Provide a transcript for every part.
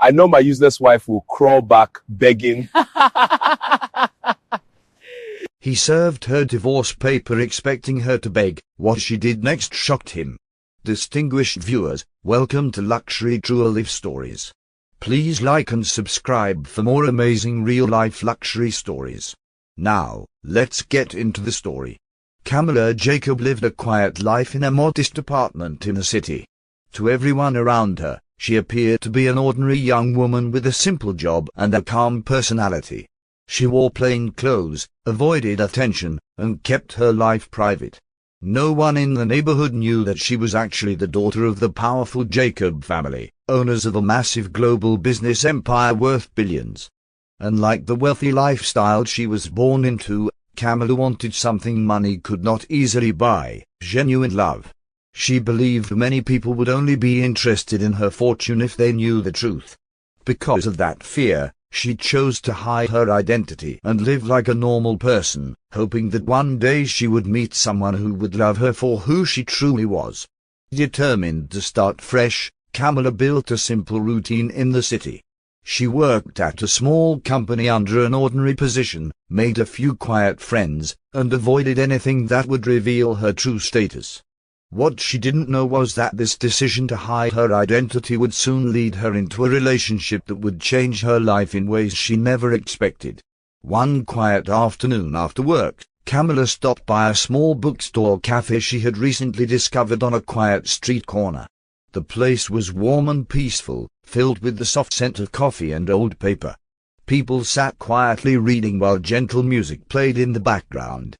I know my useless wife will crawl back begging. He served her divorce paper expecting her to beg. What she did next shocked him. Distinguished viewers, welcome to Luxury True Life Stories. Please like and subscribe for more amazing real-life luxury stories. Now, let's get into the story. Kamala Jacob lived a quiet life in a modest apartment in the city. To everyone around her, she appeared to be an ordinary young woman with a simple job and a calm personality. She wore plain clothes, avoided attention, and kept her life private. No one in the neighborhood knew that she was actually the daughter of the powerful Jacob family, owners of a massive global business empire worth billions. Unlike the wealthy lifestyle she was born into, Kamala wanted something money could not easily buy: genuine love. She believed many people would only be interested in her fortune if they knew the truth. Because of that fear, she chose to hide her identity and live like a normal person, hoping that one day she would meet someone who would love her for who she truly was. Determined to start fresh, Kamala built a simple routine in the city. She worked at a small company under an ordinary position, made a few quiet friends, and avoided anything that would reveal her true status. What she didn't know was that this decision to hide her identity would soon lead her into a relationship that would change her life in ways she never expected. One quiet afternoon after work, Kamala stopped by a small bookstore cafe she had recently discovered on a quiet street corner. The place was warm and peaceful, filled with the soft scent of coffee and old paper. People sat quietly reading while gentle music played in the background.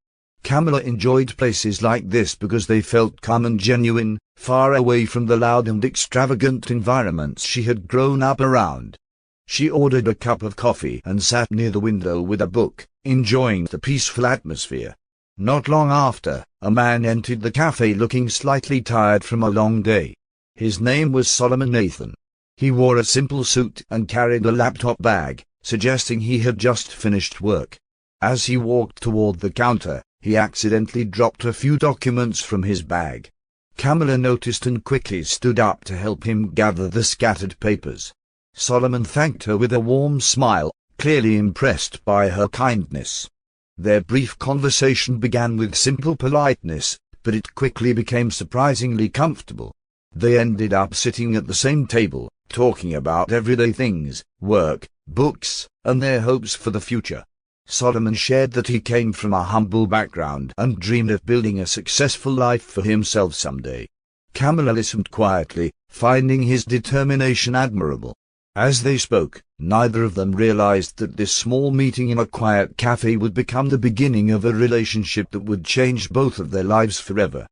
Kamala enjoyed places like this because they felt calm and genuine, far away from the loud and extravagant environments she had grown up around. She ordered a cup of coffee and sat near the window with a book, enjoying the peaceful atmosphere. Not long after, a man entered the cafe looking slightly tired from a long day. His name was Solomon Nathan. He wore a simple suit and carried a laptop bag, suggesting he had just finished work. As he walked toward the counter, he accidentally dropped a few documents from his bag. Kamala noticed and quickly stood up to help him gather the scattered papers. Solomon thanked her with a warm smile, clearly impressed by her kindness. Their brief conversation began with simple politeness, but it quickly became surprisingly comfortable. They ended up sitting at the same table, talking about everyday things, work, books, and their hopes for the future. Solomon shared that he came from a humble background and dreamed of building a successful life for himself someday. Kamala listened quietly, finding his determination admirable. As they spoke, neither of them realized that this small meeting in a quiet cafe would become the beginning of a relationship that would change both of their lives forever.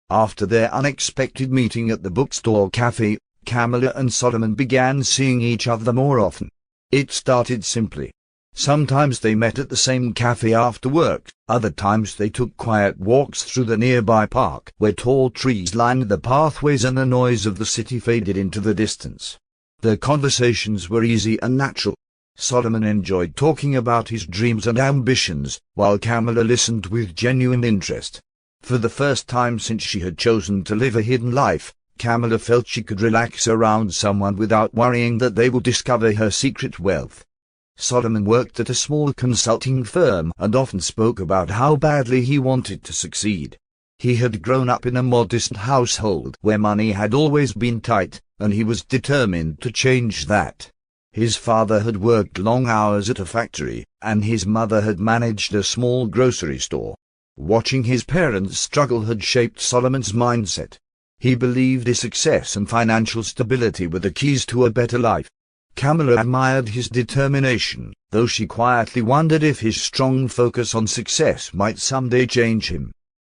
After their unexpected meeting at the bookstore cafe, Kamala and Solomon began seeing each other more often. It started simply. Sometimes they met at the same cafe after work, other times they took quiet walks through the nearby park, where tall trees lined the pathways and the noise of the city faded into the distance. Their conversations were easy and natural. Solomon enjoyed talking about his dreams and ambitions, while Kamala listened with genuine interest. For the first time since she had chosen to live a hidden life, Kamala felt she could relax around someone without worrying that they would discover her secret wealth. Solomon worked at a small consulting firm and often spoke about how badly he wanted to succeed. He had grown up in a modest household where money had always been tight, and he was determined to change that. His father had worked long hours at a factory, and his mother had managed a small grocery store. Watching his parents struggle had shaped Solomon's mindset. He believed his success and financial stability were the keys to a better life. Kamala admired his determination, though she quietly wondered if his strong focus on success might someday change him.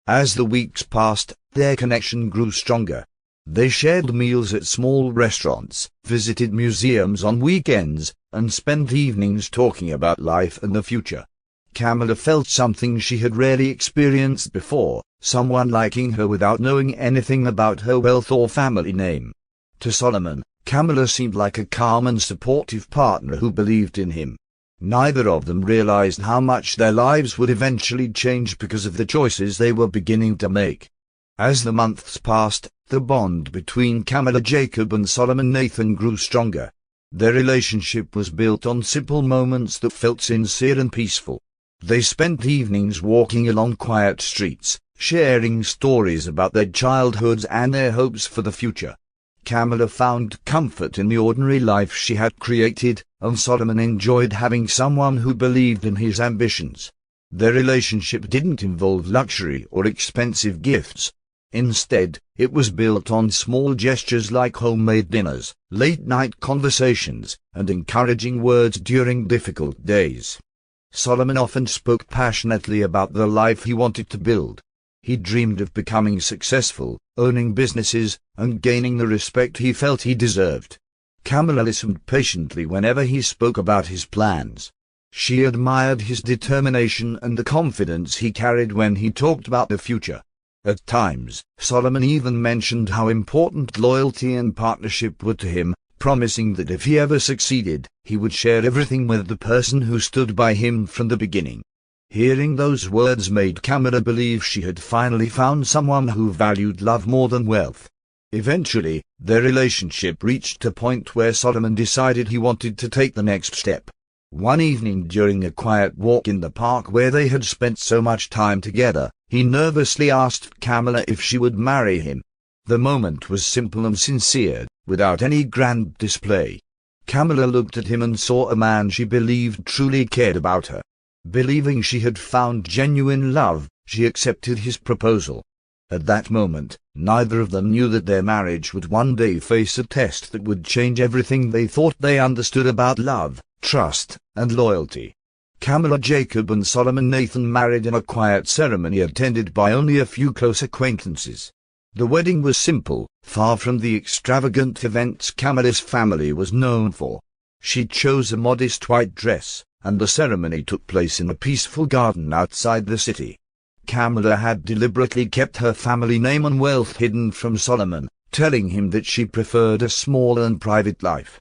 As the weeks passed, their connection grew stronger. They shared meals at small restaurants, visited museums on weekends, and spent evenings talking about life and the future. Kamala felt something she had rarely experienced before, someone liking her without knowing anything about her wealth or family name. To Solomon, Kamala seemed like a calm and supportive partner who believed in him. Neither of them realized how much their lives would eventually change because of the choices they were beginning to make. As the months passed, the bond between Kamala Jacob and Solomon Nathan grew stronger. Their relationship was built on simple moments that felt sincere and peaceful. They spent evenings walking along quiet streets, sharing stories about their childhoods and their hopes for the future. Camilla found comfort in the ordinary life she had created, and Solomon enjoyed having someone who believed in his ambitions. Their relationship didn't involve luxury or expensive gifts. Instead, it was built on small gestures like homemade dinners, late-night conversations, and encouraging words during difficult days. Solomon often spoke passionately about the life he wanted to build. He dreamed of becoming successful, owning businesses, and gaining the respect he felt he deserved. Camilla listened patiently whenever he spoke about his plans. She admired his determination and the confidence he carried when he talked about the future. At times, Solomon even mentioned how important loyalty and partnership were to him, promising that if he ever succeeded, he would share everything with the person who stood by him from the beginning. Hearing those words made Camilla believe she had finally found someone who valued love more than wealth. Eventually, their relationship reached a point where Solomon decided he wanted to take the next step. One evening during a quiet walk in the park where they had spent so much time together, he nervously asked Camilla if she would marry him. The moment was simple and sincere, without any grand display. Camilla looked at him and saw a man she believed truly cared about her. Believing she had found genuine love, she accepted his proposal. At that moment, neither of them knew that their marriage would one day face a test that would change everything they thought they understood about love, trust, and loyalty. Camilla Jacob and Solomon Nathan married in a quiet ceremony attended by only a few close acquaintances. The wedding was simple, far from the extravagant events Camilla's family was known for. She chose a modest white dress, and the ceremony took place in a peaceful garden outside the city. Camilla had deliberately kept her family name and wealth hidden from Solomon, telling him that she preferred a small and private life.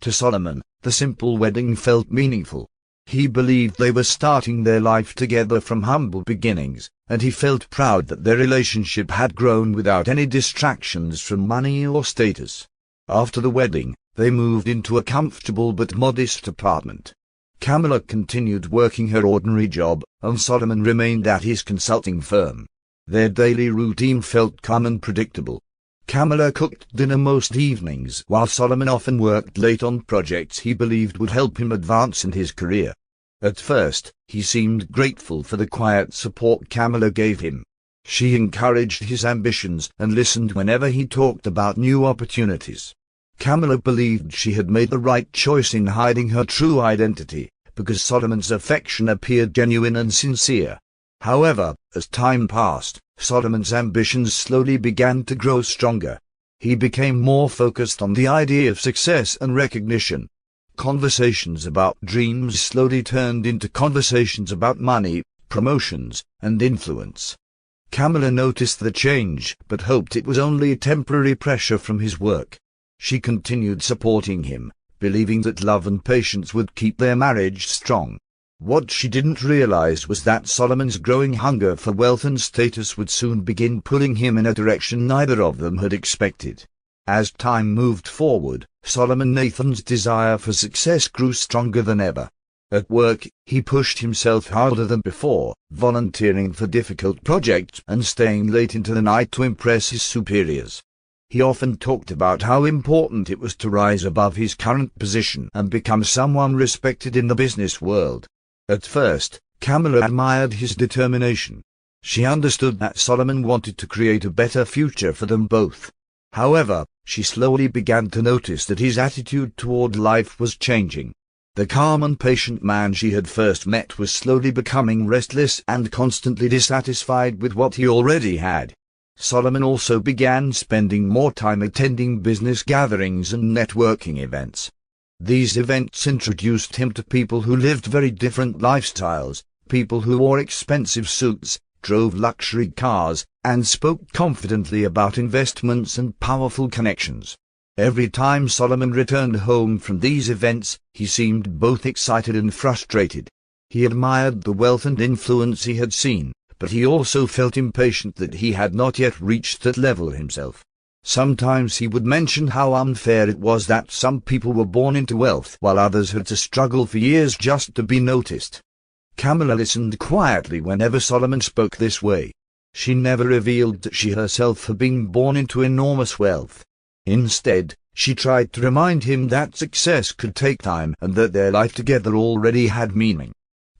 To Solomon, the simple wedding felt meaningful. He believed they were starting their life together from humble beginnings, and he felt proud that their relationship had grown without any distractions from money or status. After the wedding, they moved into a comfortable but modest apartment. Camilla continued working her ordinary job, and Solomon remained at his consulting firm. Their daily routine felt calm and predictable. Camilla cooked dinner most evenings, while Solomon often worked late on projects he believed would help him advance in his career. At first, he seemed grateful for the quiet support Camilla gave him. She encouraged his ambitions and listened whenever he talked about new opportunities. Camilla believed she had made the right choice in hiding her true identity, because Solomon's affection appeared genuine and sincere. However, as time passed, Solomon's ambitions slowly began to grow stronger. He became more focused on the idea of success and recognition. Conversations about dreams slowly turned into conversations about money, promotions, and influence. Camilla noticed the change, but hoped it was only temporary pressure from his work. She continued supporting him, believing that love and patience would keep their marriage strong. What she didn't realize was that Solomon's growing hunger for wealth and status would soon begin pulling him in a direction neither of them had expected. As time moved forward, Solomon Nathan's desire for success grew stronger than ever. At work, he pushed himself harder than before, volunteering for difficult projects and staying late into the night to impress his superiors. He often talked about how important it was to rise above his current position and become someone respected in the business world. At first, Camilla admired his determination. She understood that Solomon wanted to create a better future for them both. However, she slowly began to notice that his attitude toward life was changing. The calm and patient man she had first met was slowly becoming restless and constantly dissatisfied with what he already had. Solomon also began spending more time attending business gatherings and networking events. These events introduced him to people who lived very different lifestyles, people who wore expensive suits, drove luxury cars, and spoke confidently about investments and powerful connections. Every time Solomon returned home from these events, he seemed both excited and frustrated. He admired the wealth and influence he had seen, but he also felt impatient that he had not yet reached that level himself. Sometimes he would mention how unfair it was that some people were born into wealth while others had to struggle for years just to be noticed. Camilla listened quietly whenever Solomon spoke this way. She never revealed that she herself had been born into enormous wealth. Instead, she tried to remind him that success could take time and that their life together already had meaning.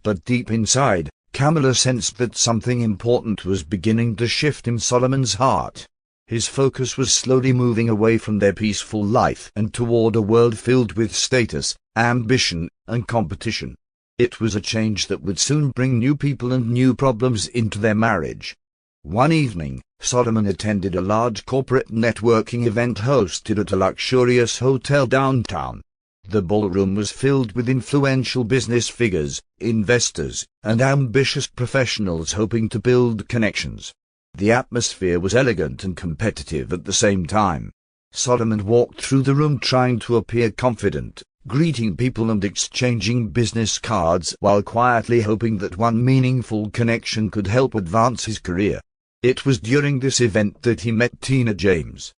But deep inside, Camilla sensed that something important was beginning to shift in Solomon's heart. His focus was slowly moving away from their peaceful life and toward a world filled with status, ambition, and competition. It was a change that would soon bring new people and new problems into their marriage. One evening, Solomon attended a large corporate networking event hosted at a luxurious hotel downtown. The ballroom was filled with influential business figures, investors, and ambitious professionals hoping to build connections. The atmosphere was elegant and competitive at the same time. Solomon walked through the room trying to appear confident, greeting people and exchanging business cards while quietly hoping that one meaningful connection could help advance his career. It was during this event that he met Tina James.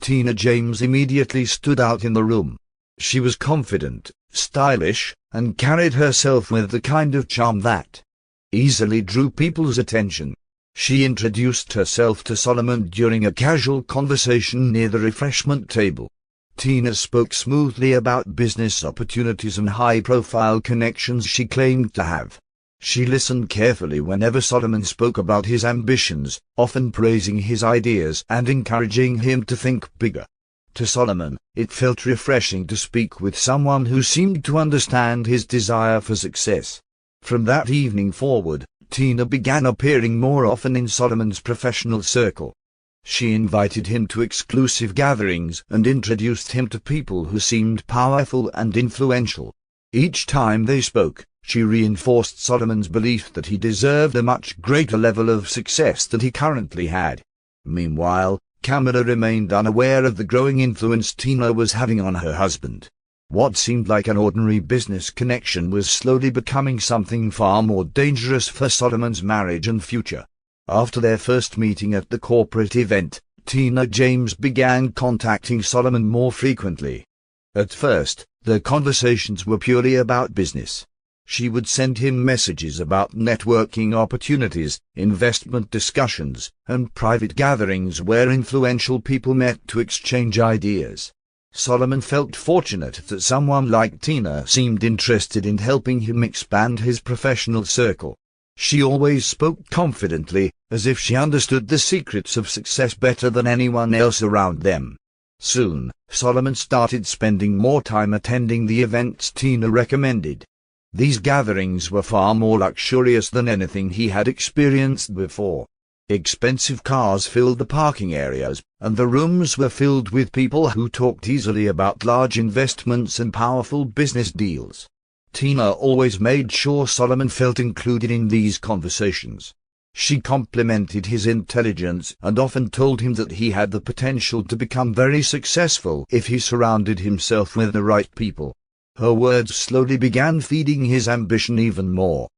Tina James immediately stood out in the room. She was confident, stylish, and carried herself with the kind of charm that easily drew people's attention. She introduced herself to Solomon during a casual conversation near the refreshment table. Tina spoke smoothly about business opportunities and high-profile connections she claimed to have. She listened carefully whenever Solomon spoke about his ambitions, often praising his ideas and encouraging him to think bigger. To Solomon, it felt refreshing to speak with someone who seemed to understand his desire for success. From that evening forward, Tina began appearing more often in Solomon's professional circle. She invited him to exclusive gatherings and introduced him to people who seemed powerful and influential. Each time they spoke, she reinforced Solomon's belief that he deserved a much greater level of success than he currently had. Meanwhile, Camilla remained unaware of the growing influence Tina was having on her husband. What seemed like an ordinary business connection was slowly becoming something far more dangerous for Solomon's marriage and future. After their first meeting at the corporate event, Tina James began contacting Solomon more frequently. At first, their conversations were purely about business. She would send him messages about networking opportunities, investment discussions, and private gatherings where influential people met to exchange ideas. Solomon felt fortunate that someone like Tina seemed interested in helping him expand his professional circle. She always spoke confidently, as if she understood the secrets of success better than anyone else around them. Soon, Solomon started spending more time attending the events Tina recommended. These gatherings were far more luxurious than anything he had experienced before. Expensive cars filled the parking areas, and the rooms were filled with people who talked easily about large investments and powerful business deals. Tina always made sure Solomon felt included in these conversations. She complimented his intelligence and often told him that he had the potential to become very successful if he surrounded himself with the right people. Her words slowly began feeding his ambition even more.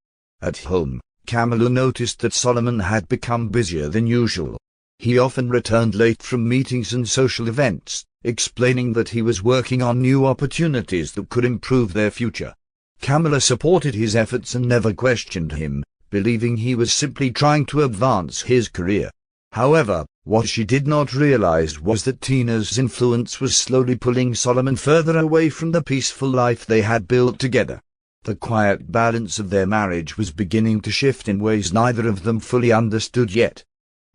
At home, Camilla noticed that Solomon had become busier than usual. He often returned late from meetings and social events, explaining that he was working on new opportunities that could improve their future. Camilla supported his efforts and never questioned him, believing he was simply trying to advance his career. However, what she did not realize was that Tina's influence was slowly pulling Solomon further away from the peaceful life they had built together. The quiet balance of their marriage was beginning to shift in ways neither of them fully understood yet.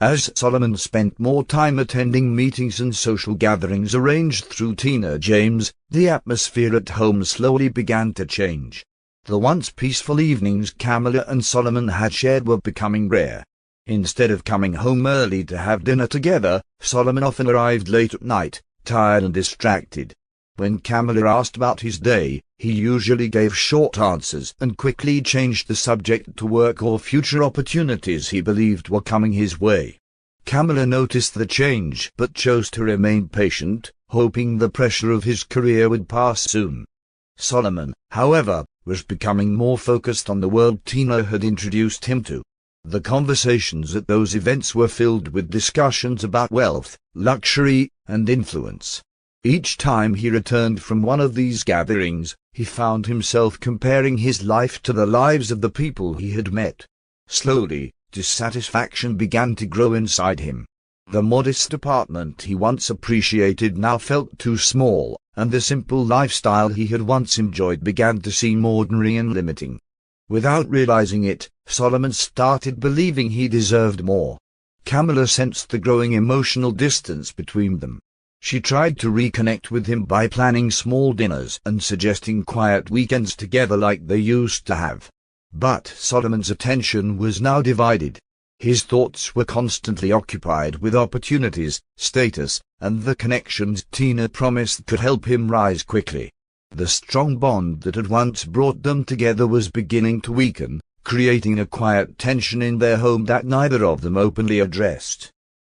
As Solomon spent more time attending meetings and social gatherings arranged through Tina James, the atmosphere at home slowly began to change. The once peaceful evenings Camilla and Solomon had shared were becoming rare. Instead of coming home early to have dinner together, Solomon often arrived late at night, tired and distracted. When Camilla asked about his day, he usually gave short answers and quickly changed the subject to work or future opportunities he believed were coming his way. Camilla noticed the change but chose to remain patient, hoping the pressure of his career would pass soon. Solomon, however, was becoming more focused on the world Tina had introduced him to. The conversations at those events were filled with discussions about wealth, luxury, and influence. Each time he returned from one of these gatherings, he found himself comparing his life to the lives of the people he had met. Slowly, dissatisfaction began to grow inside him. The modest apartment he once appreciated now felt too small, and the simple lifestyle he had once enjoyed began to seem ordinary and limiting. Without realizing it, Solomon started believing he deserved more. Camilla sensed the growing emotional distance between them. She tried to reconnect with him by planning small dinners and suggesting quiet weekends together like they used to have. But Solomon's attention was now divided. His thoughts were constantly occupied with opportunities, status, and the connections Tina promised could help him rise quickly. The strong bond that had once brought them together was beginning to weaken, creating a quiet tension in their home that neither of them openly addressed.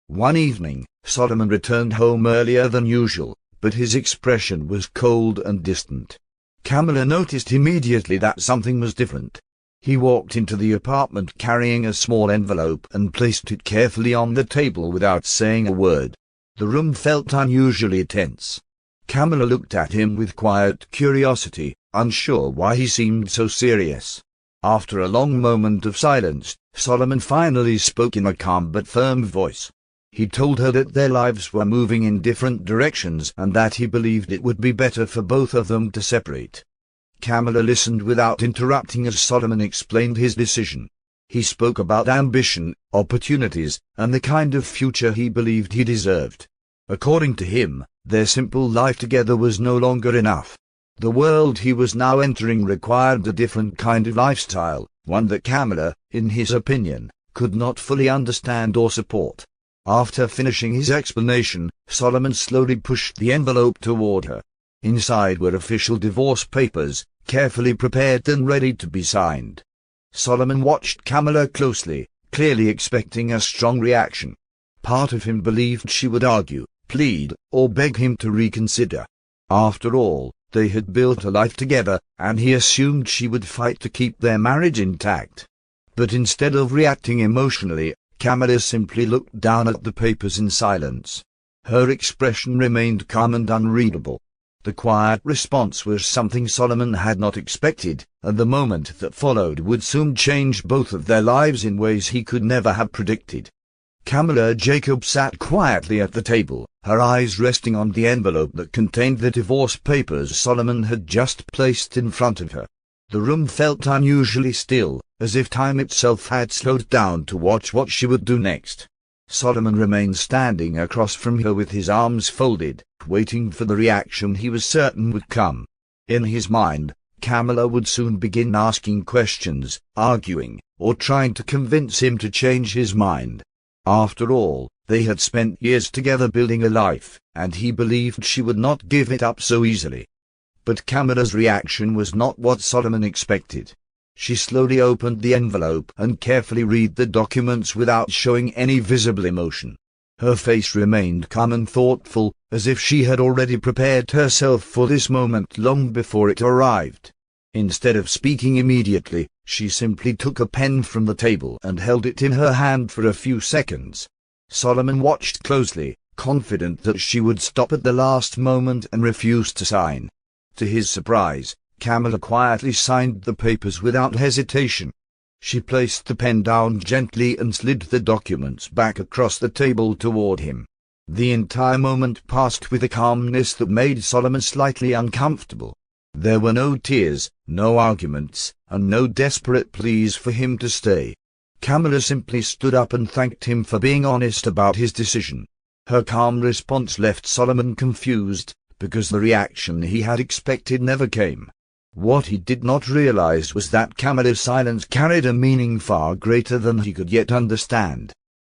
One evening, Solomon returned home earlier than usual, but his expression was cold and distant. Camilla noticed immediately that something was different. He walked into the apartment carrying a small envelope and placed it carefully on the table without saying a word. The room felt unusually tense. Camilla looked at him with quiet curiosity, unsure why he seemed so serious. After a long moment of silence, Solomon finally spoke in a calm but firm voice. He told her that their lives were moving in different directions and that he believed it would be better for both of them to separate. Camilla listened without interrupting as Solomon explained his decision. He spoke about ambition, opportunities, and the kind of future he believed he deserved. According to him, their simple life together was no longer enough. The world he was now entering required a different kind of lifestyle, one that Camilla, in his opinion, could not fully understand or support. After finishing his explanation, Solomon slowly pushed the envelope toward her. Inside were official divorce papers, carefully prepared and ready to be signed. Solomon watched Camilla closely, clearly expecting a strong reaction. Part of him believed she would argue, plead, or beg him to reconsider. After all, they had built a life together, and he assumed she would fight to keep their marriage intact. But instead of reacting emotionally, Camilla simply looked down at the papers in silence. Her expression remained calm and unreadable. The quiet response was something Solomon had not expected, and the moment that followed would soon change both of their lives in ways he could never have predicted. Camilla Jacob sat quietly at the table, her eyes resting on the envelope that contained the divorce papers Solomon had just placed in front of her. The room felt unusually still, as if time itself had slowed down to watch what she would do next. Solomon remained standing across from her with his arms folded, waiting for the reaction he was certain would come. In his mind, Camilla would soon begin asking questions, arguing, or trying to convince him to change his mind. After all, they had spent years together building a life, and he believed she would not give it up so easily. But Camilla's reaction was not what Solomon expected. She slowly opened the envelope and carefully read the documents without showing any visible emotion. Her face remained calm and thoughtful, as if she had already prepared herself for this moment long before it arrived. Instead of speaking immediately, she simply took a pen from the table and held it in her hand for a few seconds. Solomon watched closely, confident that she would stop at the last moment and refuse to sign. To his surprise, Camilla quietly signed the papers without hesitation. She placed the pen down gently and slid the documents back across the table toward him. The entire moment passed with a calmness that made Solomon slightly uncomfortable. There were no tears, no arguments, and no desperate pleas for him to stay. Camilla simply stood up and thanked him for being honest about his decision. Her calm response left Solomon confused, because the reaction he had expected never came. What he did not realize was that Camilla's silence carried a meaning far greater than he could yet understand.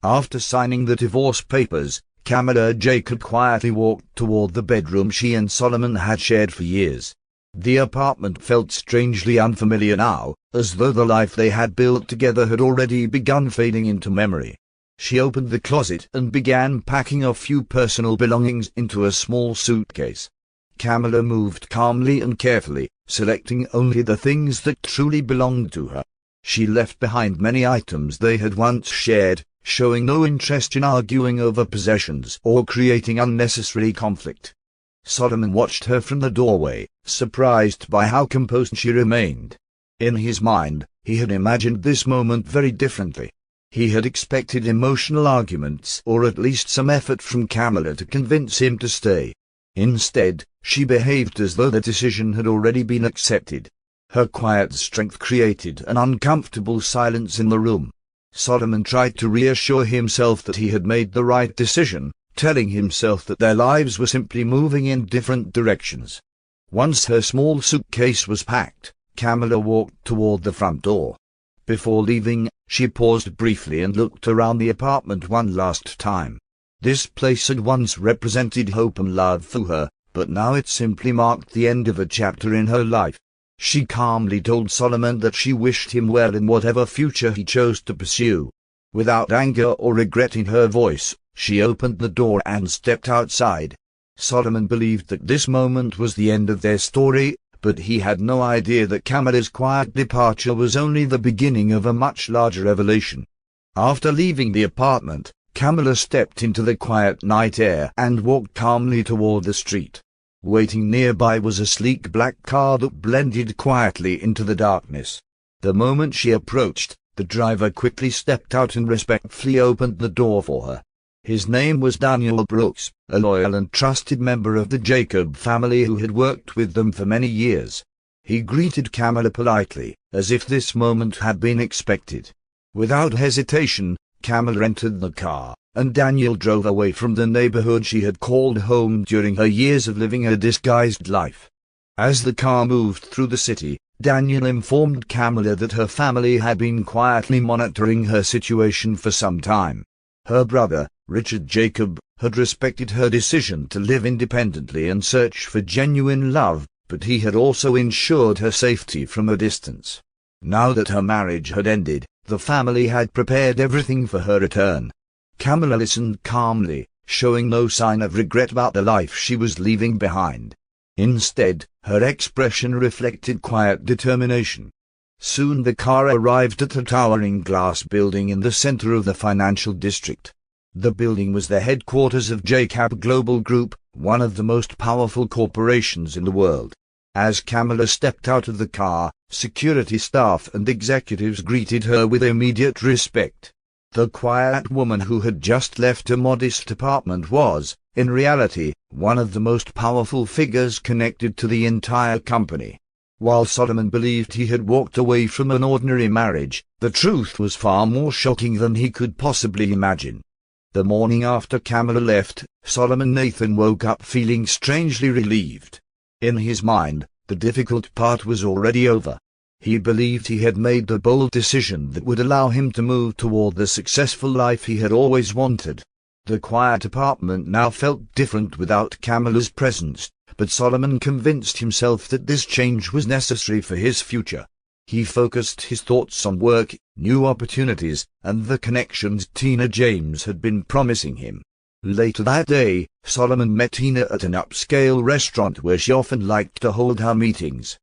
After signing the divorce papers, Camilla Jacob quietly walked toward the bedroom she and Solomon had shared for years. The apartment felt strangely unfamiliar now, as though the life they had built together had already begun fading into memory. She opened the closet and began packing a few personal belongings into a small suitcase. Camilla moved calmly and carefully, selecting only the things that truly belonged to her. She left behind many items they had once shared, showing no interest in arguing over possessions or creating unnecessary conflict. Solomon watched her from the doorway, surprised by how composed she remained. In his mind, he had imagined this moment very differently. He had expected emotional arguments or at least some effort from Camilla to convince him to stay. Instead, she behaved as though the decision had already been accepted. Her quiet strength created an uncomfortable silence in the room. Solomon tried to reassure himself that he had made the right decision, telling himself that their lives were simply moving in different directions. Once her small suitcase was packed, Camilla walked toward the front door. Before leaving, she paused briefly and looked around the apartment one last time. This place had once represented hope and love for her, but now it simply marked the end of a chapter in her life. She calmly told Solomon that she wished him well in whatever future he chose to pursue. Without anger or regret in her voice, she opened the door and stepped outside. Solomon believed that this moment was the end of their story, but he had no idea that Camilla's quiet departure was only the beginning of a much larger revelation. After leaving the apartment, Camilla stepped into the quiet night air and walked calmly toward the street. Waiting nearby was a sleek black car that blended quietly into the darkness. The moment she approached, the driver quickly stepped out and respectfully opened the door for her. His name was Daniel Brooks, a loyal and trusted member of the Jacob family who had worked with them for many years. He greeted Camilla politely, as if this moment had been expected. Without hesitation, Camilla entered the car, and Daniel drove away from the neighborhood she had called home during her years of living a disguised life. As the car moved through the city, Daniel informed Camilla that her family had been quietly monitoring her situation for some time. Her brother, Richard Jacob, had respected her decision to live independently and search for genuine love, but he had also ensured her safety from a distance. Now that her marriage had ended, the family had prepared everything for her return. Camilla listened calmly, showing no sign of regret about the life she was leaving behind. Instead, her expression reflected quiet determination. Soon the car arrived at a towering glass building in the center of the financial district. The building was the headquarters of Jacob Global Group, one of the most powerful corporations in the world. As Camilla stepped out of the car, security staff and executives greeted her with immediate respect. The quiet woman who had just left a modest apartment was, in reality, one of the most powerful figures connected to the entire company. While Solomon believed he had walked away from an ordinary marriage, the truth was far more shocking than he could possibly imagine. The morning after Camilla left, Solomon Nathan woke up feeling strangely relieved. In his mind, the difficult part was already over. He believed he had made the bold decision that would allow him to move toward the successful life he had always wanted. The quiet apartment now felt different without Camilla's presence, but Solomon convinced himself that this change was necessary for his future. He focused his thoughts on work, new opportunities, and the connections Tina James had been promising him. Later that day, Solomon met Tina at an upscale restaurant where she often liked to hold her meetings.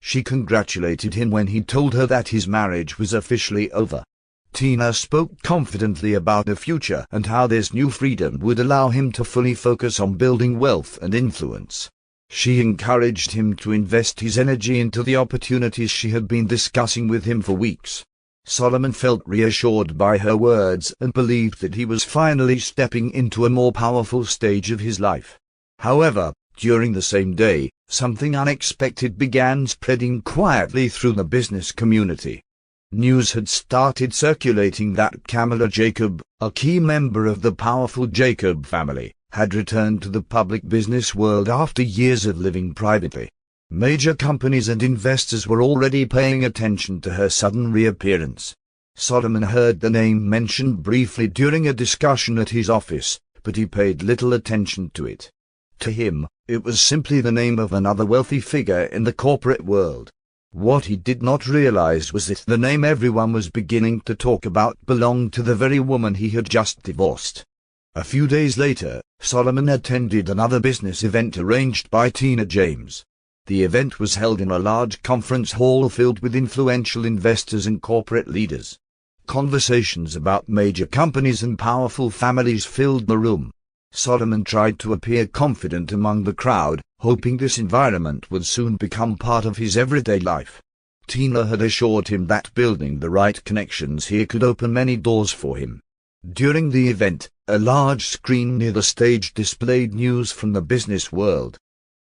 She congratulated him when he told her that his marriage was officially over. Tina spoke confidently about the future and how this new freedom would allow him to fully focus on building wealth and influence. She encouraged him to invest his energy into the opportunities she had been discussing with him for weeks. Solomon felt reassured by her words and believed that he was finally stepping into a more powerful stage of his life. However, during the same day, something unexpected began spreading quietly through the business community. News had started circulating that Camilla Jacob, a key member of the powerful Jacob family, had returned to the public business world after years of living privately. Major companies and investors were already paying attention to her sudden reappearance. Solomon heard the name mentioned briefly during a discussion at his office, but he paid little attention to it. To him, it was simply the name of another wealthy figure in the corporate world. What he did not realize was that the name everyone was beginning to talk about belonged to the very woman he had just divorced. A few days later, Solomon attended another business event arranged by Tina James. The event was held in a large conference hall filled with influential investors and corporate leaders. Conversations about major companies and powerful families filled the room. Solomon tried to appear confident among the crowd, hoping this environment would soon become part of his everyday life. Tina had assured him that building the right connections here could open many doors for him. During the event, a large screen near the stage displayed news from the business world.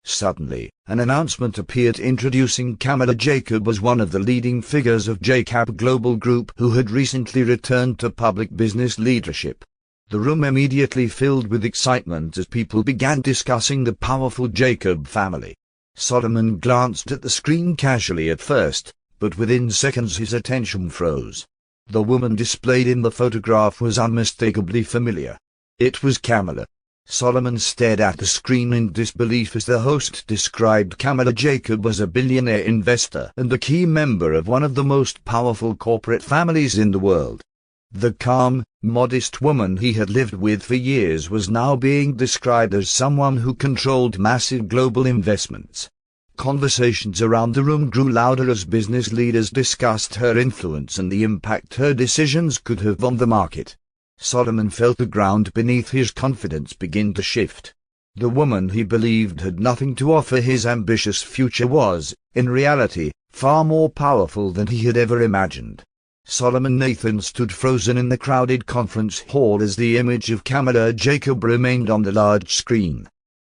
Suddenly, an announcement appeared introducing Kamala Jacob as one of the leading figures of JCAP Global Group who had recently returned to public business leadership. The room immediately filled with excitement as people began discussing the powerful Jacob family. Solomon glanced at the screen casually at first, but within seconds his attention froze. The woman displayed in the photograph was unmistakably familiar. It was Kamala. Solomon stared at the screen in disbelief as the host described Kamala Jacob as a billionaire investor and a key member of one of the most powerful corporate families in the world. The calm, modest woman he had lived with for years was now being described as someone who controlled massive global investments. Conversations around the room grew louder as business leaders discussed her influence and the impact her decisions could have on the market. Solomon felt the ground beneath his confidence begin to shift. The woman he believed had nothing to offer his ambitious future was, in reality, far more powerful than he had ever imagined. Solomon Nathan stood frozen in the crowded conference hall as the image of Kamala Jacob remained on the large screen.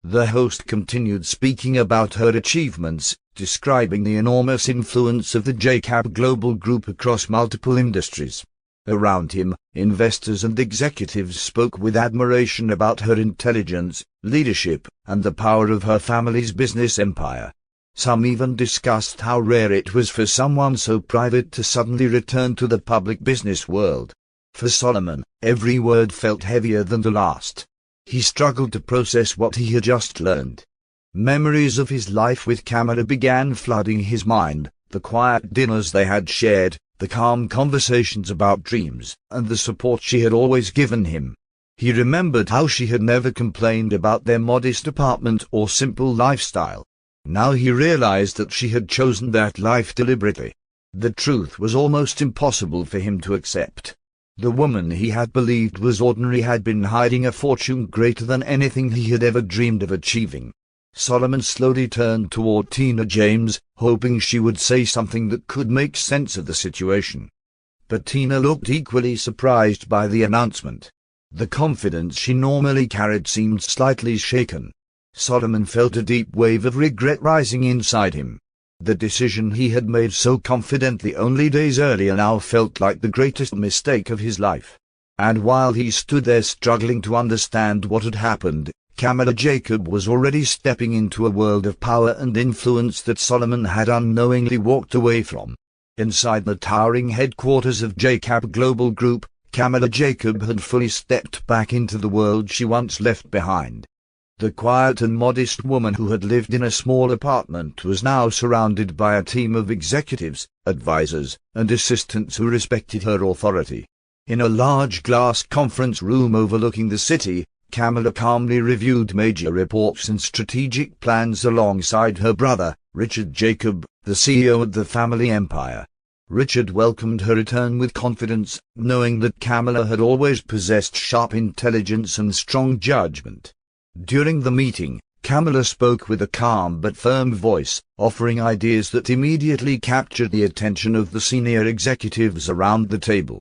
The host continued speaking about her achievements, describing the enormous influence of the JCAP Global Group across multiple industries. Around him, investors and executives spoke with admiration about her intelligence, leadership, and the power of her family's business empire. Some even discussed how rare it was for someone so private to suddenly return to the public business world. For Solomon, every word felt heavier than the last. He struggled to process what he had just learned. Memories of his life with Kamala began flooding his mind, the quiet dinners they had shared, the calm conversations about dreams, and the support she had always given him. He remembered how she had never complained about their modest apartment or simple lifestyle. Now he realized that she had chosen that life deliberately. The truth was almost impossible for him to accept. The woman he had believed was ordinary had been hiding a fortune greater than anything he had ever dreamed of achieving. Solomon slowly turned toward Tina James, hoping she would say something that could make sense of the situation. But Tina looked equally surprised by the announcement. The confidence she normally carried seemed slightly shaken. Solomon felt a deep wave of regret rising inside him. The decision he had made so confidently only days earlier now felt like the greatest mistake of his life. And while he stood there struggling to understand what had happened, Kamala Jacob was already stepping into a world of power and influence that Solomon had unknowingly walked away from. Inside the towering headquarters of JCAP Global Group, Kamala Jacob had fully stepped back into the world she once left behind. The quiet and modest woman who had lived in a small apartment was now surrounded by a team of executives, advisors, and assistants who respected her authority. In a large glass conference room overlooking the city, Kamala calmly reviewed major reports and strategic plans alongside her brother, Richard Jacob, the CEO of the family empire. Richard welcomed her return with confidence, knowing that Kamala had always possessed sharp intelligence and strong judgment. During the meeting, Kamala spoke with a calm but firm voice, offering ideas that immediately captured the attention of the senior executives around the table.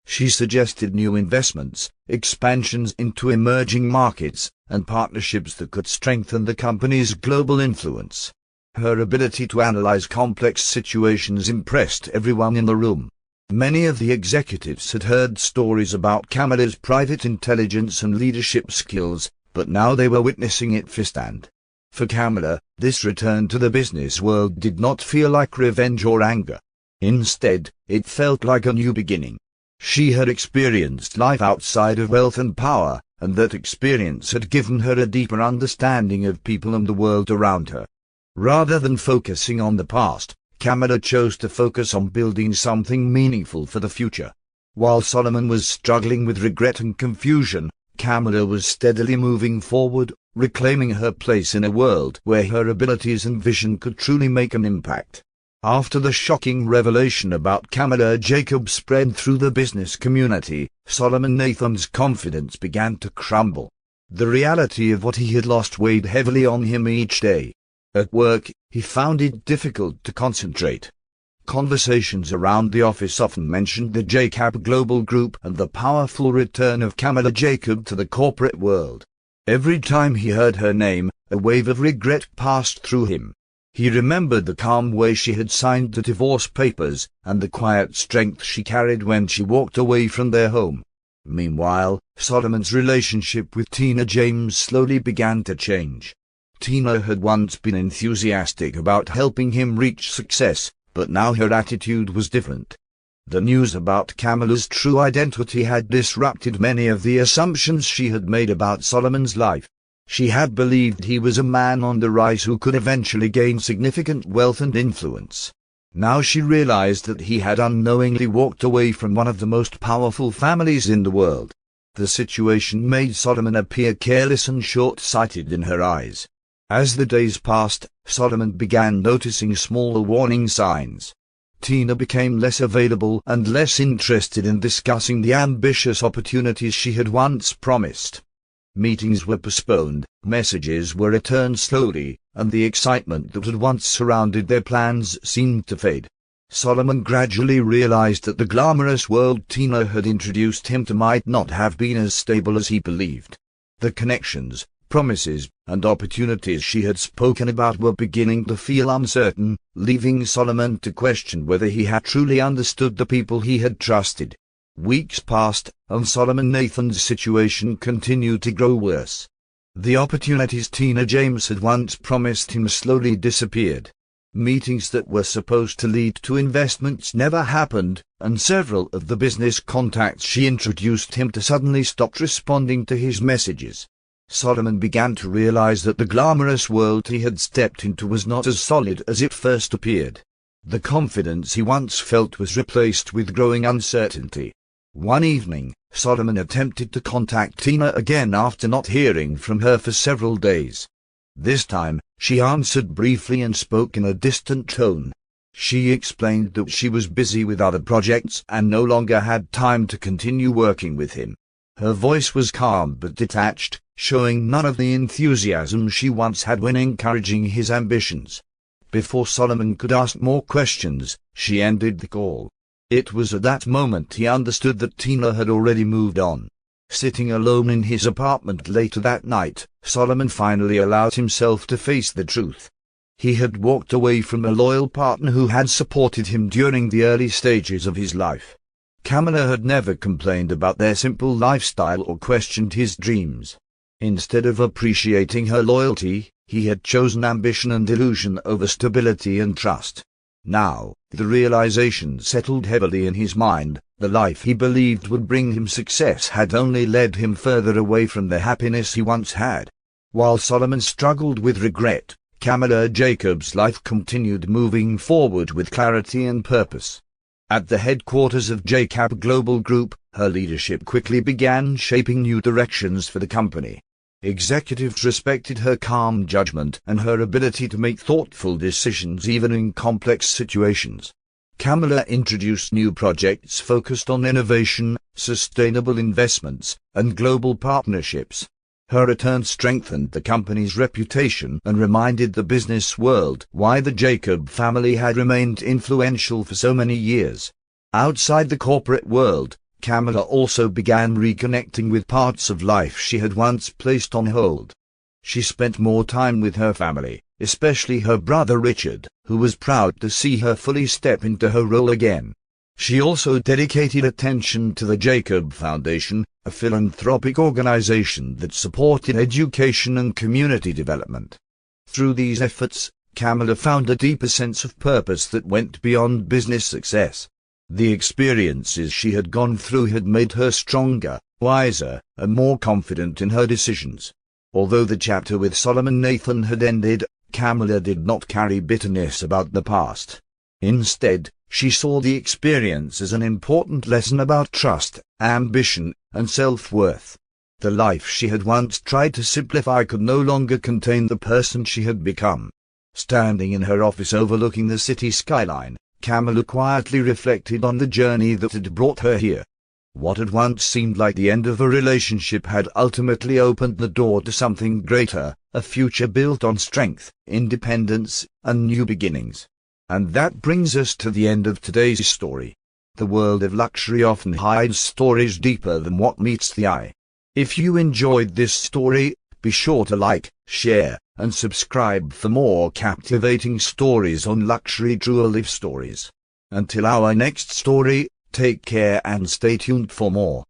She suggested new investments, expansions into emerging markets, and partnerships that could strengthen the company's global influence. Her ability to analyze complex situations impressed everyone in the room. Many of the executives had heard stories about Kamala's private intelligence and leadership skills, but now they were witnessing it firsthand. For Kamala, this return to the business world did not feel like revenge or anger. Instead, it felt like a new beginning. She had experienced life outside of wealth and power, and that experience had given her a deeper understanding of people and the world around her. Rather than focusing on the past, Kamala chose to focus on building something meaningful for the future. While Solomon was struggling with regret and confusion, Kamala was steadily moving forward, reclaiming her place in a world where her abilities and vision could truly make an impact. After the shocking revelation about Kamala Jacobs spread through the business community, Solomon Nathan's confidence began to crumble. The reality of what he had lost weighed heavily on him each day. At work, he found it difficult to concentrate. Conversations around the office often mentioned the Jacob Global Group and the powerful return of Kamala Jacob to the corporate world. Every time he heard her name, a wave of regret passed through him. He remembered the calm way she had signed the divorce papers, and the quiet strength she carried when she walked away from their home. Meanwhile, Solomon's relationship with Tina James slowly began to change. Tina had once been enthusiastic about helping him reach success, but now her attitude was different. The news about Kamala's true identity had disrupted many of the assumptions she had made about Solomon's life. She had believed he was a man on the rise who could eventually gain significant wealth and influence. Now she realized that he had unknowingly walked away from one of the most powerful families in the world. The situation made Solomon appear careless and short-sighted in her eyes. As the days passed, Solomon began noticing smaller warning signs. Tina became less available and less interested in discussing the ambitious opportunities she had once promised. Meetings were postponed, messages were returned slowly, and the excitement that had once surrounded their plans seemed to fade. Solomon gradually realized that the glamorous world Tina had introduced him to might not have been as stable as he believed. The connections, promises, and opportunities she had spoken about were beginning to feel uncertain, leaving Solomon to question whether he had truly understood the people he had trusted. Weeks passed, and Solomon Nathan's situation continued to grow worse. The opportunities Tina James had once promised him slowly disappeared. Meetings that were supposed to lead to investments never happened, and several of the business contacts she introduced him to suddenly stopped responding to his messages. Solomon began to realize that the glamorous world he had stepped into was not as solid as it first appeared. The confidence he once felt was replaced with growing uncertainty. One evening, Solomon attempted to contact Tina again after not hearing from her for several days. This time, she answered briefly and spoke in a distant tone. She explained that she was busy with other projects and no longer had time to continue working with him. Her voice was calm but detached, showing none of the enthusiasm she once had when encouraging his ambitions. Before Solomon could ask more questions, she ended the call. It was at that moment he understood that Tina had already moved on. Sitting alone in his apartment later that night, Solomon finally allowed himself to face the truth. He had walked away from a loyal partner who had supported him during the early stages of his life. Kamala had never complained about their simple lifestyle or questioned his dreams. Instead of appreciating her loyalty, he had chosen ambition and illusion over stability and trust. Now, the realization settled heavily in his mind. The life he believed would bring him success had only led him further away from the happiness he once had. While Solomon struggled with regret, Kamala Jacobs' life continued moving forward with clarity and purpose. At the headquarters of Jacob Global Group, her leadership quickly began shaping new directions for the company. Executives respected her calm judgment and her ability to make thoughtful decisions even in complex situations. Kamala introduced new projects focused on innovation, sustainable investments, and global partnerships. Her return strengthened the company's reputation and reminded the business world why the Jacob family had remained influential for so many years. Outside the corporate world, Kamala also began reconnecting with parts of life she had once placed on hold. She spent more time with her family, especially her brother Richard, who was proud to see her fully step into her role again. She also dedicated attention to the Jacob Foundation, a philanthropic organization that supported education and community development. Through these efforts, Kamala found a deeper sense of purpose that went beyond business success. The experiences she had gone through had made her stronger, wiser, and more confident in her decisions. Although the chapter with Solomon Nathan had ended, Kamala did not carry bitterness about the past. Instead, she saw the experience as an important lesson about trust, ambition, and self-worth. The life she had once tried to simplify could no longer contain the person she had become. Standing in her office overlooking the city skyline, Kamala quietly reflected on the journey that had brought her here. What had once seemed like the end of a relationship had ultimately opened the door to something greater, a future built on strength, independence, and new beginnings. And that brings us to the end of today's story. The world of luxury often hides stories deeper than what meets the eye. If you enjoyed this story, be sure to like, share, and subscribe for more captivating stories on Luxury Jewel Stories. Until our next story, take care and stay tuned for more.